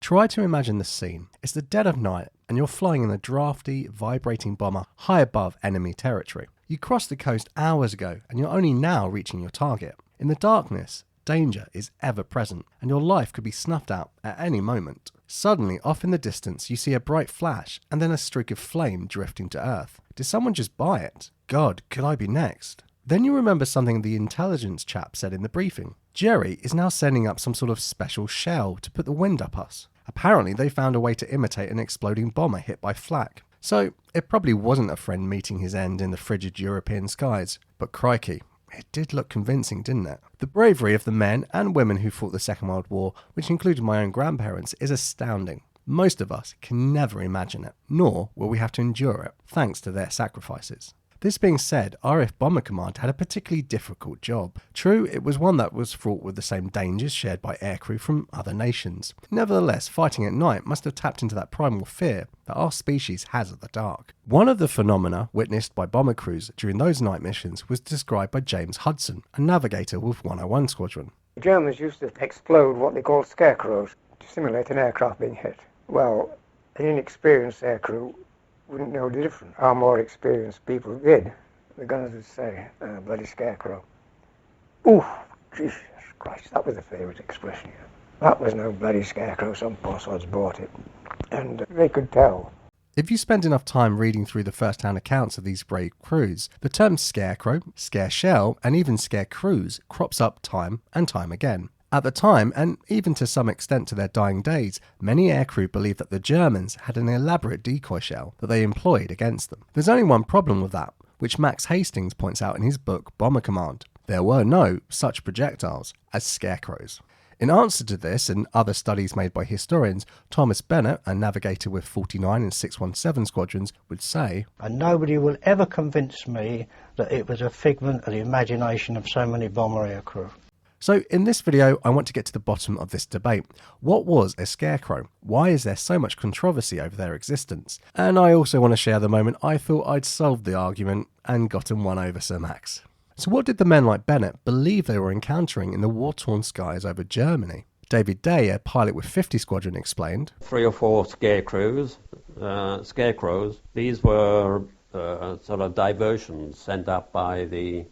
Try to imagine the scene. It's the dead of night and you're flying in a drafty, vibrating bomber high above enemy territory. You crossed the coast hours ago and you're only now reaching your target. In the darkness, danger is ever present and your life could be snuffed out at any moment. Suddenly, off in the distance, you see a bright flash and then a streak of flame drifting to Earth. Did someone just buy it? God, could I be next? Then you remember something the intelligence chap said in the briefing. Jerry is now sending up some sort of special shell to put the wind up us. Apparently they found a way to imitate an exploding bomber hit by flak. So it probably wasn't a friend meeting his end in the frigid European skies. But crikey, it did look convincing, didn't it? The bravery of the men and women who fought the Second World War, which included my own grandparents, is astounding. Most of us can never imagine it, nor will we have to endure it, thanks to their sacrifices. This being said, RAF Bomber Command had a particularly difficult job. True, it was one that was fraught with the same dangers shared by aircrew from other nations. Nevertheless, fighting at night must have tapped into that primal fear that our species has of the dark. One of the phenomena witnessed by bomber crews during those night missions was described by James Hudson, a navigator with 101 Squadron. The Germans used to explode what they called scarecrows to simulate an aircraft being hit. Well, an inexperienced aircrew wouldn't know the difference. Our more experienced people did. The gunners would say, bloody scarecrow. Ooh, Jesus Christ, that was a favourite expression. That was no bloody scarecrow, some poor sods bought it. And they could tell. If you spend enough time reading through the first-hand accounts of these brave crews, the terms scarecrow, scare shell, and even scare crews crops up time and time again. At the time, and even to some extent to their dying days, many aircrew believed that the Germans had an elaborate decoy shell that they employed against them. There's only one problem with that, which Max Hastings points out in his book Bomber Command. There were no such projectiles as scarecrows. In answer to this and other studies made by historians, Thomas Bennett, a navigator with 49 and 617 squadrons, would say, "And nobody will ever convince me that it was a figment of the imagination of so many bomber aircrew." So in this video, I want to get to the bottom of this debate. What was a scarecrow? Why is there so much controversy over their existence? And I also want to share the moment I thought I'd solved the argument and gotten one over Sir Max. So what did the men like Bennett believe they were encountering in the war-torn skies over Germany? David Day, a pilot with 50 Squadron, explained, 3 or 4 scarecrows. These were sort of diversions sent up by the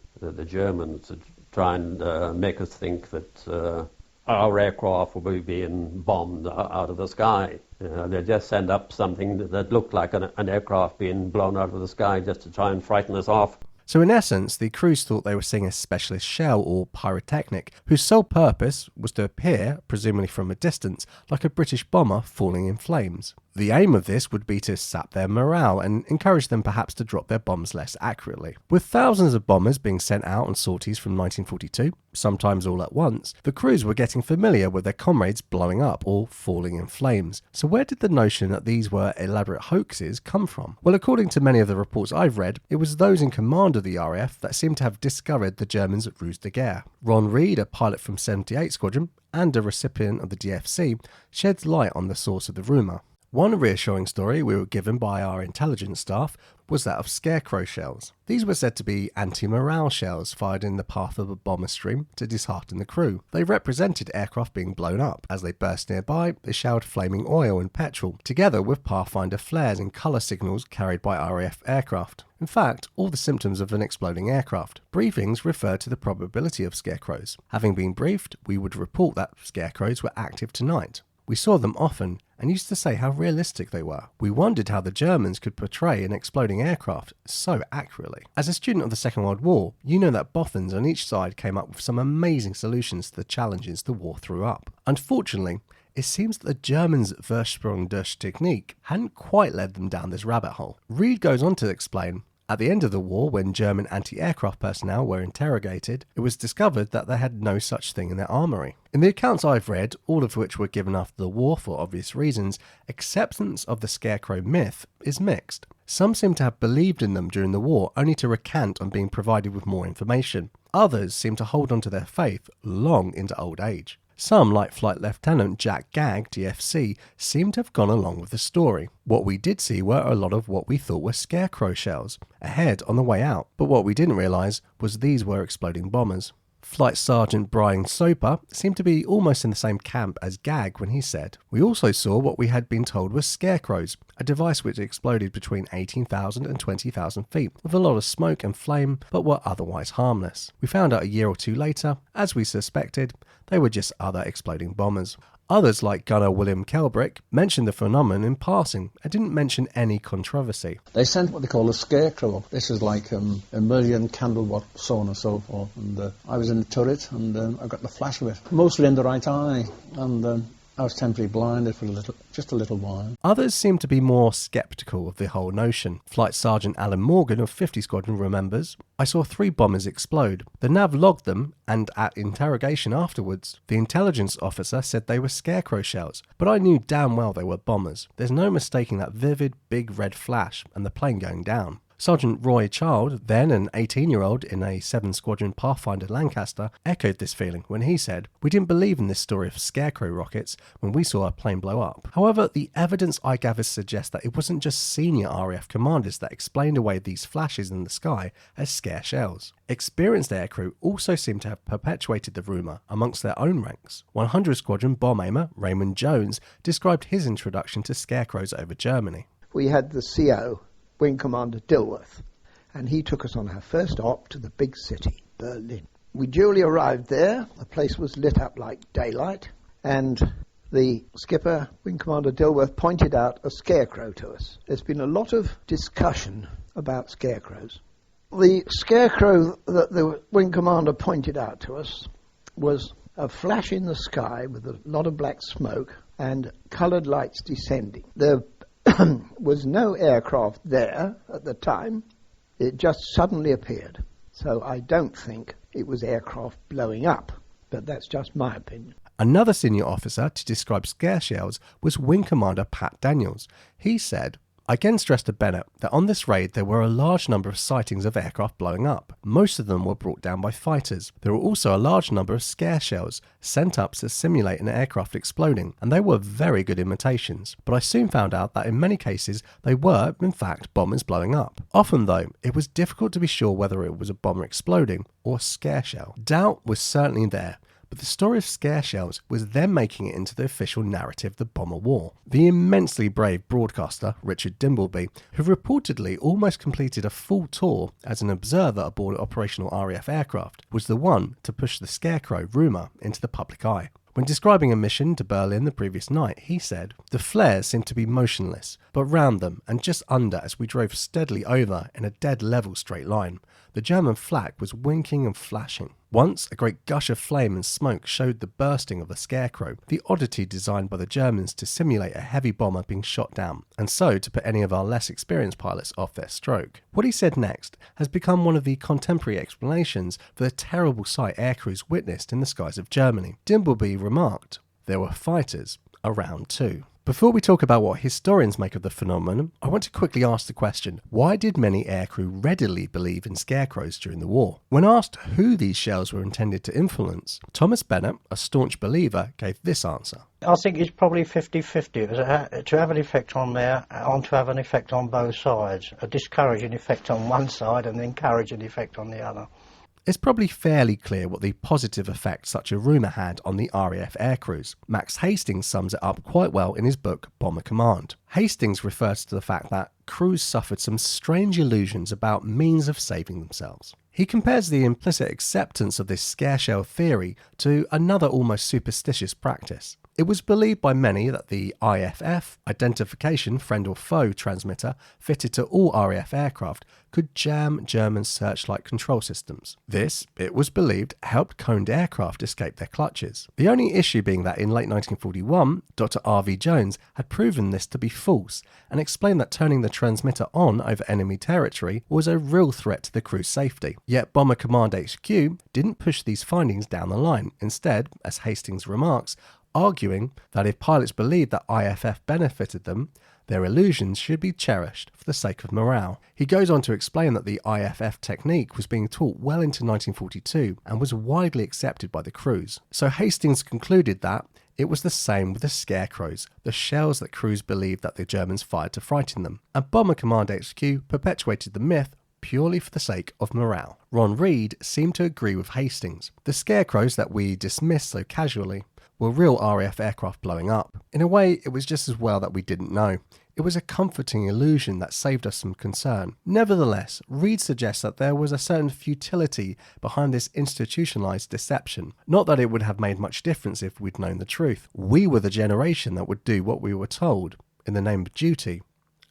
Germans to try and make us think that our aircraft will be being bombed out of the sky. They just send up something that looked like an aircraft being blown out of the sky just to try and frighten us off. So in essence, the crews thought they were seeing a specialist shell or pyrotechnic whose sole purpose was to appear, presumably from a distance, like a British bomber falling in flames. The aim of this would be to sap their morale and encourage them perhaps to drop their bombs less accurately. With thousands of bombers being sent out on sorties from 1942, sometimes all at once, the crews were getting familiar with their comrades blowing up or falling in flames. So where did the notion that these were elaborate hoaxes come from? Well, according to many of the reports I've read, it was those in command of the RAF that seemed to have discovered the Germans' ruse de guerre. Ron Reed, a pilot from 78 Squadron and a recipient of the DFC, sheds light on the source of the rumour. One reassuring story we were given by our intelligence staff was that of scarecrow shells. These were said to be anti-morale shells fired in the path of a bomber stream to dishearten the crew. They represented aircraft being blown up. As they burst nearby, they showered flaming oil and petrol, together with pathfinder flares and colour signals carried by RAF aircraft. In fact, all the symptoms of an exploding aircraft. Briefings referred to the probability of scarecrows. Having been briefed, we would report that scarecrows were active tonight. We saw them often and used to say how realistic they were. We wondered how the Germans could portray an exploding aircraft so accurately. As a student of the Second World War, you know that Boffins on each side came up with some amazing solutions to the challenges the war threw up. Unfortunately, it seems that the Germans' Versprung durch technique hadn't quite led them down this rabbit hole. Reed goes on to explain, at the end of the war, when German anti-aircraft personnel were interrogated, it was discovered that they had no such thing in their armoury. In the accounts I've read, all of which were given after the war for obvious reasons, acceptance of the scarecrow myth is mixed. Some seem to have believed in them during the war, only to recant on being provided with more information. Others seem to hold on to their faith long into old age. Some, like Flight Lieutenant Jack Gagg, DFC, seem to have gone along with the story. What we did see were a lot of what we thought were scarecrow shells, ahead on the way out, but what we didn't realise was these were exploding bombers. Flight Sergeant Brian Soper seemed to be almost in the same camp as Gag when he said, "We also saw what we had been told was Scarecrows, a device which exploded between 18,000 and 20,000 feet with a lot of smoke and flame but were otherwise harmless. We found out a year or two later, as we suspected, they were just other exploding bombers." Others, like Gunner William Kelbrick, mentioned the phenomenon in passing and didn't mention any controversy. They sent what they call a Scarecrow. This is like a million candlewatt sawn and so forth. And I was in the turret and I got the flash of it, mostly in the right eye. And I was temporarily blinded for just a little while. Others seem to be more sceptical of the whole notion. Flight Sergeant Alan Morgan of 50 Squadron remembers, "I saw 3 bombers explode. The nav logged them, and at interrogation afterwards, the intelligence officer said they were Scarecrow shells, but I knew damn well they were bombers. There's no mistaking that vivid, big red flash and the plane going down." Sergeant Roy Child, then an 18-year-old in a 7 Squadron Pathfinder Lancaster, echoed this feeling when he said, "We didn't believe in this story of Scarecrow rockets when we saw a plane blow up." However, the evidence I gather suggests that it wasn't just senior RAF commanders that explained away these flashes in the sky as scare shells. Experienced aircrew also seem to have perpetuated the rumour amongst their own ranks. 100 Squadron bomb aimer Raymond Jones described his introduction to Scarecrows over Germany. We had the CO, Wing Commander Dilworth, and he took us on our first op to the big city, Berlin. We duly arrived there. The place was lit up like daylight, and the skipper, Wing Commander Dilworth, pointed out a Scarecrow to us. There's been a lot of discussion about Scarecrows. The Scarecrow that the Wing Commander pointed out to us was a flash in the sky with a lot of black smoke and coloured lights descending. There was no aircraft there at the time. It just suddenly appeared. So I don't think it was aircraft blowing up, but that's just my opinion. Another senior officer to describe scare shells was Wing Commander Pat Daniels. He said, "I again stressed to Bennett that on this raid there were a large number of sightings of aircraft blowing up. Most of them were brought down by fighters. There were also a large number of scare shells sent up to simulate an aircraft exploding, and they were very good imitations. But I soon found out that in many cases they were, in fact, bombers blowing up. Often, though, it was difficult to be sure whether it was a bomber exploding or a scare shell. Doubt was certainly there. But the story of scare shells was then making it into the official narrative of the bomber war. The immensely brave broadcaster Richard Dimbleby, who reportedly almost completed a full tour as an observer aboard operational RAF aircraft, was the one to push the Scarecrow rumour into the public eye. When describing a mission to Berlin the previous night, he said, "The flares seemed to be motionless, but round them and just under as we drove steadily over in a dead level straight line. The German flak was winking and flashing. Once, a great gush of flame and smoke showed the bursting of the Scarecrow, the oddity designed by the Germans to simulate a heavy bomber being shot down, and so to put any of our less experienced pilots off their stroke." What he said next has become one of the contemporary explanations for the terrible sight aircrews witnessed in the skies of Germany. Dimbleby remarked, "There were fighters around too." Before we talk about what historians make of the phenomenon, I want to quickly ask the question, why did many aircrew readily believe in Scarecrows during the war? When asked who these shells were intended to influence, Thomas Bennett, a staunch believer, gave this answer. I think it's probably 50-50. It was to have an effect on there, and to have an effect on both sides. A discouraging effect on one side and an encouraging effect on the other. It's probably fairly clear what the positive effect such a rumour had on the RAF aircrews. Max Hastings sums it up quite well in his book Bomber Command. Hastings refers to the fact that crews suffered some strange illusions about means of saving themselves. He compares the implicit acceptance of this scare shell theory to another almost superstitious practice. It was believed by many that the IFF, Identification Friend or Foe transmitter, fitted to all RAF aircraft, could jam German searchlight control systems. This, it was believed, helped coned aircraft escape their clutches. The only issue being that in late 1941, Dr. R.V. Jones had proven this to be false and explained that turning the transmitter on over enemy territory was a real threat to the crew's safety. Yet Bomber Command HQ didn't push these findings down the line. Instead, as Hastings remarks, arguing that if pilots believed that IFF benefited them, their illusions should be cherished for the sake of morale. He goes on to explain that the IFF technique was being taught well into 1942 and was widely accepted by the crews. So Hastings concluded that it was the same with the Scarecrows, the shells that crews believed that the Germans fired to frighten them. And Bomber Command HQ perpetuated the myth purely for the sake of morale. Ron Reed seemed to agree with Hastings. The Scarecrows that we dismiss so casually were real RAF aircraft blowing up. In a way, it was just as well that we didn't know. It was a comforting illusion that saved us some concern. Nevertheless, Reed suggests that there was a certain futility behind this institutionalized deception. Not that it would have made much difference if we'd known the truth. We were the generation that would do what we were told, in the name of duty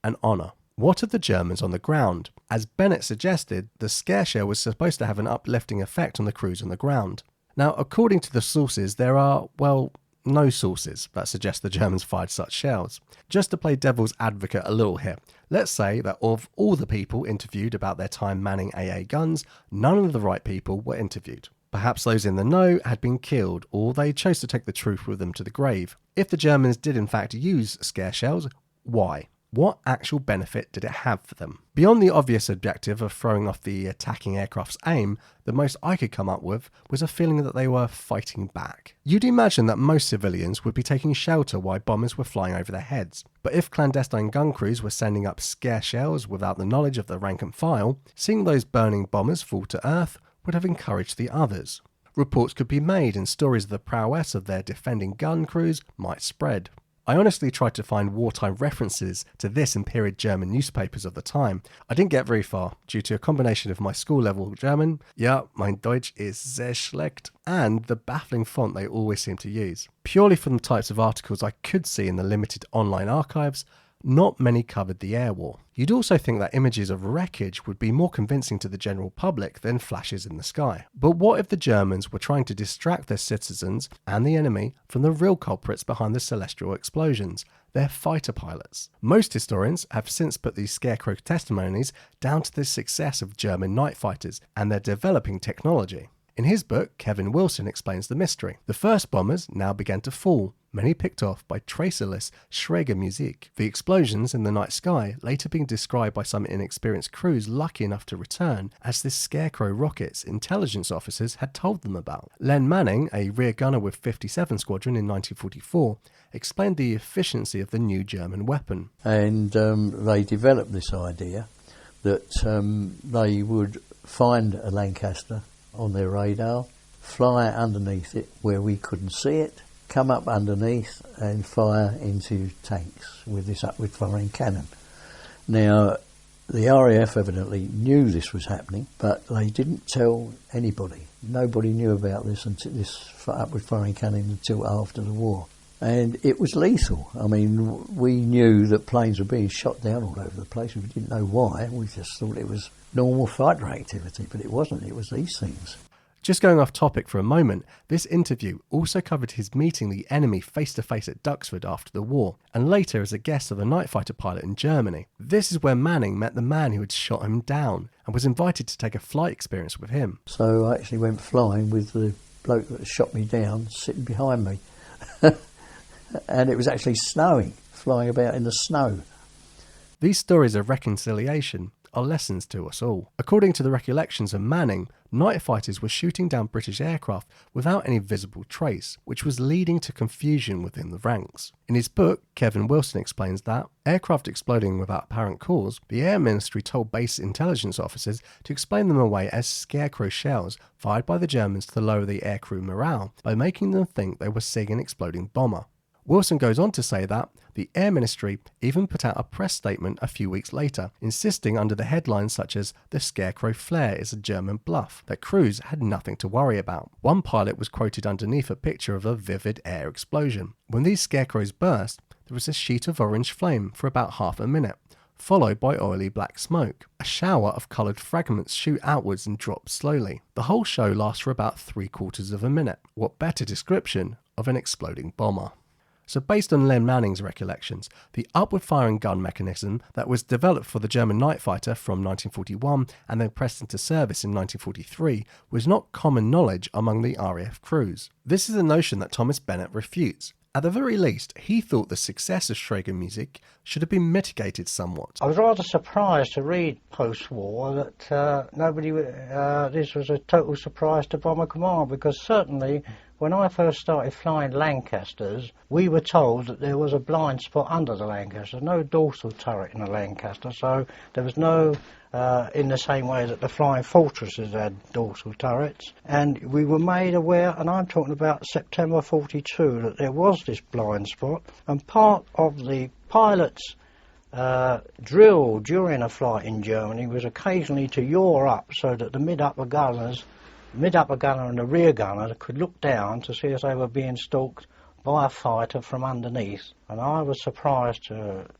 and honour. What of the Germans on the ground? As Bennett suggested, the Scareshell was supposed to have an uplifting effect on the crews on the ground. Now, according to the sources, there are, well, no sources that suggest the Germans fired such shells. Just to play devil's advocate a little here, let's say that of all the people interviewed about their time manning AA guns, none of the right people were interviewed. Perhaps those in the know had been killed, or they chose to take the truth with them to the grave. If the Germans did in fact use scare shells, why? What actual benefit did it have for them? Beyond the obvious objective of throwing off the attacking aircraft's aim, the most I could come up with was a feeling that they were fighting back. You'd imagine that most civilians would be taking shelter while bombers were flying over their heads. But if clandestine gun crews were sending up scare shells without the knowledge of the rank and file, seeing those burning bombers fall to earth would have encouraged the others. Reports could be made and stories of the prowess of their defending gun crews might spread. I honestly tried to find wartime references to this in period German newspapers of the time. I didn't get very far, due to a combination of my school-level German, ja, mein Deutsch ist sehr schlecht, and the baffling font they always seem to use. Purely from the types of articles I could see in the limited online archives, not many covered the air war. You'd also think that images of wreckage would be more convincing to the general public than flashes in the sky. But what if the Germans were trying to distract their citizens and the enemy from the real culprits behind the celestial explosions, their fighter pilots? Most historians have since put these Scarecrow testimonies down to the success of German night fighters and their developing technology. In his book, Kevin Wilson explains the mystery. The first bombers now began to fall, many picked off by tracerless Schrägermusik. The explosions in the night sky later being described by some inexperienced crews lucky enough to return as the Scarecrow rockets intelligence officers had told them about. Len Manning, a rear gunner with 57 Squadron in 1944, explained the efficiency of the new German weapon. And they developed this idea that they would find a Lancaster on their radar, fly underneath it where we couldn't see it, come up underneath and fire into tanks with this upward firing cannon. Now, the RAF evidently knew this was happening, but they didn't tell anybody. Nobody knew about this upward firing cannon until after the war. And it was lethal. I mean, we knew that planes were being shot down all over the place. We didn't know why. We just thought it was normal fighter activity, but it wasn't. It was these things. Just going off topic for a moment, this interview also covered his meeting the enemy face-to-face at Duxford after the war, and later as a guest of a night fighter pilot in Germany. This is where Manning met the man who had shot him down, and was invited to take a flight experience with him. So I actually went flying with the bloke that shot me down sitting behind me. And it was actually snowing, flying about in the snow. These stories of reconciliation are lessons to us all. According to the recollections of Manning, night fighters were shooting down British aircraft without any visible trace, which was leading to confusion within the ranks. In his book, Kevin Wilson explains that, aircraft exploding without apparent cause, the Air Ministry told base intelligence officers to explain them away as Scarecrow shells fired by the Germans to lower the aircrew morale by making them think they were seeing an exploding bomber. Wilson goes on to say that the Air Ministry even put out a press statement a few weeks later, insisting under the headlines such as "The Scarecrow flare is a German bluff," that crews had nothing to worry about. One pilot was quoted underneath a picture of a vivid air explosion. When these Scarecrows burst, there was a sheet of orange flame for about half a minute, followed by oily black smoke. A shower of coloured fragments shoot outwards and drop slowly. The whole show lasts for about 3/4 of a minute. What better description of an exploding bomber? So based on Len Manning's recollections, the upward-firing gun mechanism that was developed for the German night fighter from 1941 and then pressed into service in 1943 was not common knowledge among the RAF crews. This is a notion that Thomas Bennett refutes. At the very least, he thought the success of Schrägermusik should have been mitigated somewhat. I was rather surprised to read post-war that this was a total surprise to Bomber Command, because certainly when I first started flying Lancasters, we were told that there was a blind spot under the Lancaster, no dorsal turret in a Lancaster, so there was no, in the same way that the Flying Fortresses had dorsal turrets, and we were made aware, and I'm talking about September 42, that there was this blind spot, and part of the pilot's drill during a flight in Germany was occasionally to yaw up so that the mid-upper gunner and the rear gunner could look down to see if they were being stalked by a fighter from underneath. And I was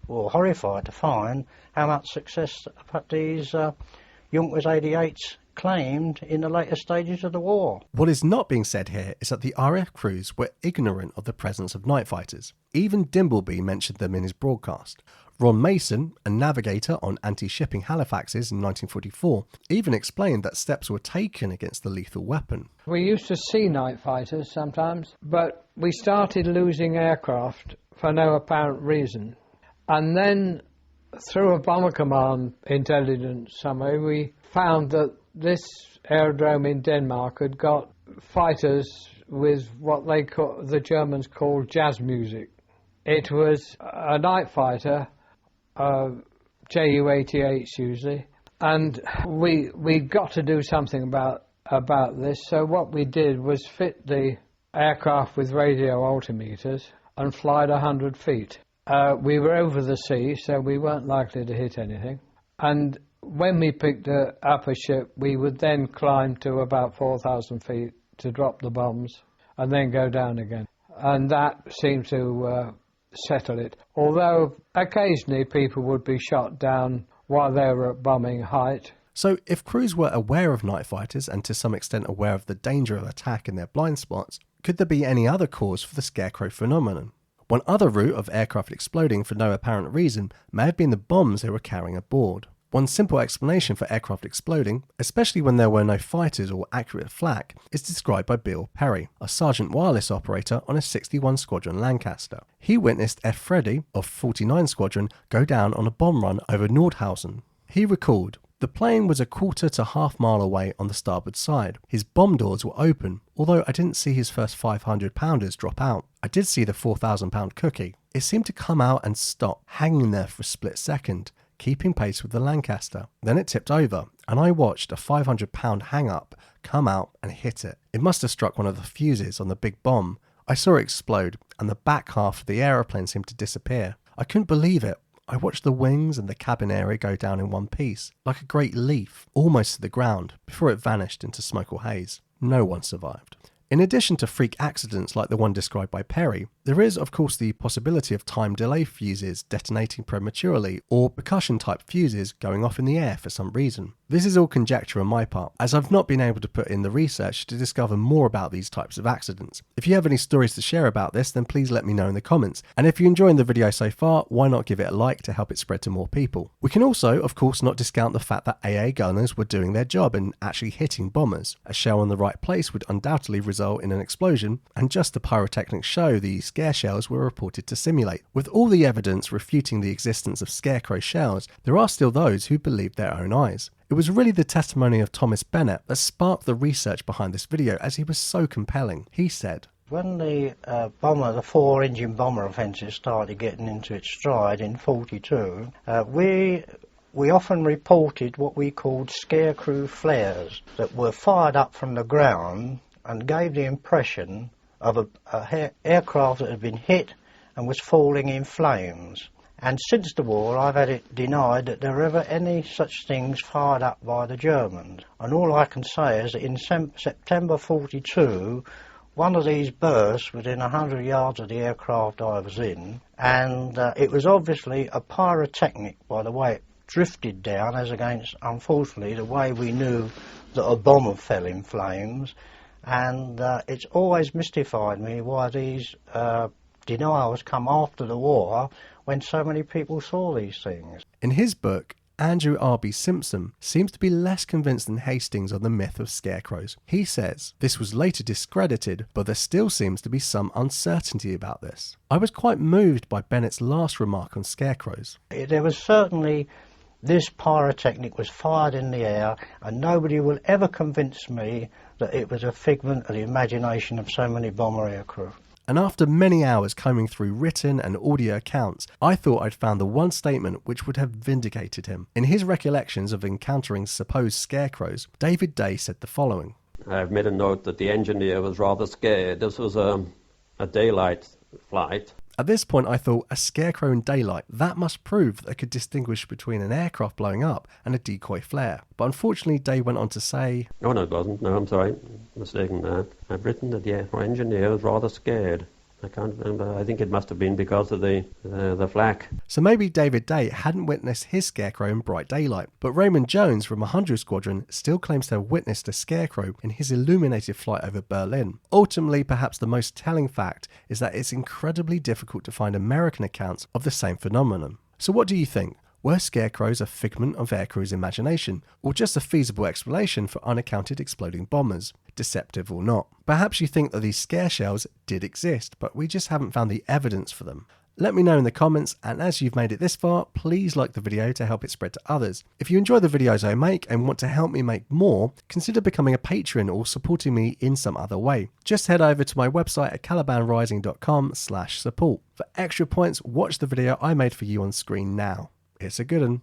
horrified to find how much success these Junkers 88s claimed in the later stages of the war. What is not being said here is that the RAF crews were ignorant of the presence of night fighters. Even Dimbleby mentioned them in his broadcast. Ron Mason, a navigator on anti-shipping Halifaxes in 1944, even explained that steps were taken against the lethal weapon. We used to see night fighters sometimes, but we started losing aircraft for no apparent reason. And then, through a Bomber Command intelligence summary, we found that this aerodrome in Denmark had got fighters with what the Germans called jazz music. It was a night fighter, Ju-88s usually, and we got to do something about this. So what we did was fit the aircraft with radio altimeters and fly at 100 feet. We were over the sea, so we weren't likely to hit anything. And when we picked up a ship, we would then climb to about 4,000 feet to drop the bombs and then go down again. And that seemed to settle it. Although occasionally people would be shot down while they were at bombing height. So if crews were aware of night fighters and to some extent aware of the danger of attack in their blind spots, could there be any other cause for the Scarecrow phenomenon? One other route of aircraft exploding for no apparent reason may have been the bombs they were carrying aboard. One simple explanation for aircraft exploding, especially when there were no fighters or accurate flak, is described by Bill Perry, a sergeant wireless operator on a 61 Squadron Lancaster. He witnessed F. Freddy of 49 Squadron go down on a bomb run over Nordhausen. He recalled, "The plane was a quarter to half mile away on the starboard side. His bomb doors were open, although I didn't see his first 500-pounders drop out. I did see the 4,000-pound cookie. It seemed to come out and stop, hanging there for a split second, keeping pace with the Lancaster. Then it tipped over, and I watched a 500-pound hang-up come out and hit it. It must have struck one of the fuses on the big bomb. I saw it explode, and the back half of the aeroplane seemed to disappear. I couldn't believe it. I watched the wings and the cabin area go down in one piece, like a great leaf, almost to the ground, before it vanished into smoke or haze. No one survived." In addition to freak accidents like the one described by Perry, there is of course the possibility of time delay fuses detonating prematurely or percussion type fuses going off in the air for some reason. This is all conjecture on my part, as I've not been able to put in the research to discover more about these types of accidents. If you have any stories to share about this, then please let me know in the comments. And if you're enjoying the video so far, why not give it a like to help it spread to more people? We can also, of course, not discount the fact that AA gunners were doing their job and actually hitting bombers. A shell in the right place would undoubtedly result in an explosion, and just the pyrotechnics show the scare shells were reported to simulate. With all the evidence refuting the existence of Scarecrow shells, there are still those who believe their own eyes. It was really the testimony of Thomas Bennett that sparked the research behind this video, as he was so compelling. He said, "When the the 4-engine bomber offensive started getting into its stride in 42, we often reported what we called Scarecrow flares that were fired up from the ground and gave the impression of an aircraft that had been hit and was falling in flames. And since the war, I've had it denied that there were ever any such things fired up by the Germans. And all I can say is that in September 42, one of these burst within 100 yards of the aircraft I was in, and it was obviously a pyrotechnic by the way it drifted down, as against, unfortunately, the way we knew that a bomber fell in flames. And it's always mystified me why these denials come after the war when so many people saw these things." In his book, Andrew R.B. Simpson seems to be less convinced than Hastings on the myth of scarecrows. He says this was later discredited, but there still seems to be some uncertainty about this. I was quite moved by Bennett's last remark on scarecrows. There was certainly this pyrotechnic was fired in the air, and nobody will ever convince me that it was a figment of the imagination of so many bomber aircrew. And after many hours combing through written and audio accounts, I thought I'd found the one statement which would have vindicated him. In his recollections of encountering supposed scarecrows, David Day said the following. I've made a note that the engineer was rather scared. This was a daylight flight. At this point I thought, a scarecrow in daylight, that must prove that they could distinguish between an aircraft blowing up and a decoy flare. But unfortunately Day went on to say, No, it wasn't. No, I'm sorry. Mistaken there. I've written that the engineer was rather scared. I can't remember. I think it must have been because of the flak. So maybe David Day hadn't witnessed his scarecrow in bright daylight, but Raymond Jones from 100 Squadron still claims to have witnessed a scarecrow in his illuminated flight over Berlin. Ultimately, perhaps the most telling fact is that it's incredibly difficult to find American accounts of the same phenomenon. So what do you think? Were scarecrows a figment of aircrew's imagination, or just a feasible explanation for unaccounted exploding bombers, deceptive or not? Perhaps you think that these scare shells did exist, but we just haven't found the evidence for them. Let me know in the comments, and as you've made it this far, please like the video to help it spread to others. If you enjoy the videos I make and want to help me make more, consider becoming a patron or supporting me in some other way. Just head over to my website at calibanrising.com/support. For extra points, watch the video I made for you on screen now. It's a good one.